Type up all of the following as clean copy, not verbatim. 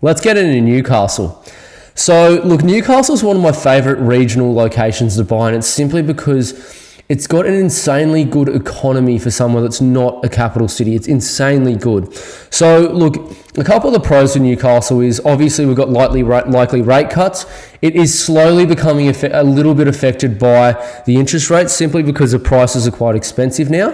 Let's get into Newcastle. So look, Newcastle is one of my favourite regional locations to buy, and it's simply because it's got an insanely good economy for somewhere that's not a capital city. It's insanely good. So look, a couple of the pros for Newcastle is obviously we've got likely rate cuts. It is slowly becoming a little bit affected by the interest rates simply because the prices are quite expensive now.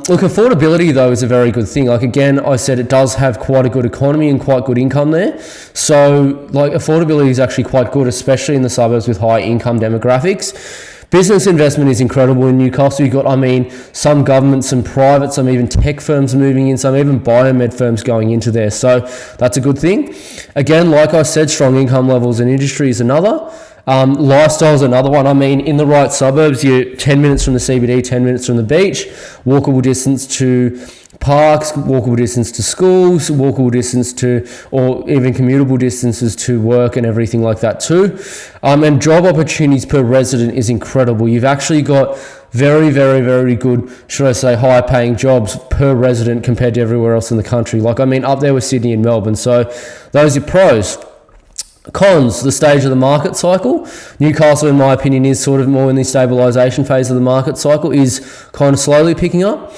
Look, affordability though is a very good thing. Like again, I said it does have quite a good economy and quite good income there. So like affordability is actually quite good, especially in the suburbs with high income demographics. Business investment is incredible in Newcastle. You've got, some government, some private, some even tech firms moving in, some even biomed firms going into there. So that's a good thing. Again, like I said, strong income levels and industry is another. Lifestyle is another one. In the right suburbs, you're 10 minutes from the CBD, 10 minutes from the beach, walkable distance to parks, walkable distance to schools, walkable distance to, or even commutable distances to work and everything like that too. And job opportunities per resident is incredible. You've actually got very, very, very good, should I say, high paying jobs per resident compared to everywhere else in the country. Up there with Sydney and Melbourne. So those are pros. Cons, the stage of the market cycle. Newcastle, in my opinion, is sort of more in the stabilisation phase of the market cycle, is kind of slowly picking up.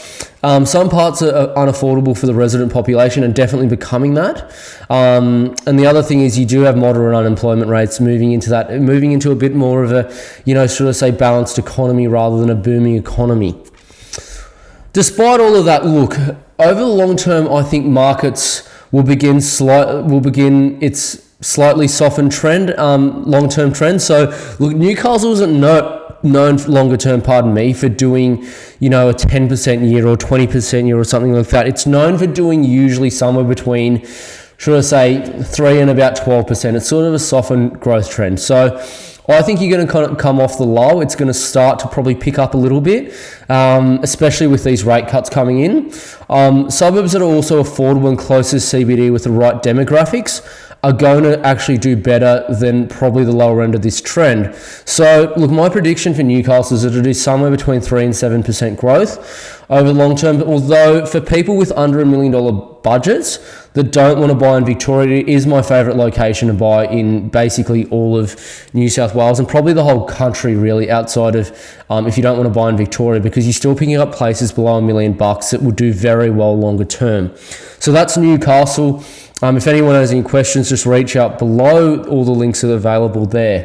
Some parts are unaffordable for the resident population and definitely becoming that. And the other thing is you do have moderate unemployment rates moving into a bit more of a, balanced economy rather than a booming economy. Despite all of that, look, over the long term, I think markets will begin its slightly softened trend, long-term trend. So look, Newcastle isn't known longer term, for doing, a 10% year or 20% year or something like that. It's known for doing usually somewhere between, 3 and about 12%. It's sort of a softened growth trend. So I think you're going to kind of come off the low. It's going to start to probably pick up a little bit, especially with these rate cuts coming in. Suburbs that are also affordable and closest CBD with the right demographics are going to actually do better than probably the lower end of this trend. So look, my prediction for Newcastle is that it'll do somewhere between 3 and 7% growth over the long term. Although for people with under $1 million budgets that don't want to buy in Victoria, it is my favourite location to buy in basically all of New South Wales and probably the whole country really, outside of if you don't want to buy in Victoria, because you're still picking up places below $1 million that will do very well longer term. So that's Newcastle. If anyone has any questions, just reach out below. All the links are available there.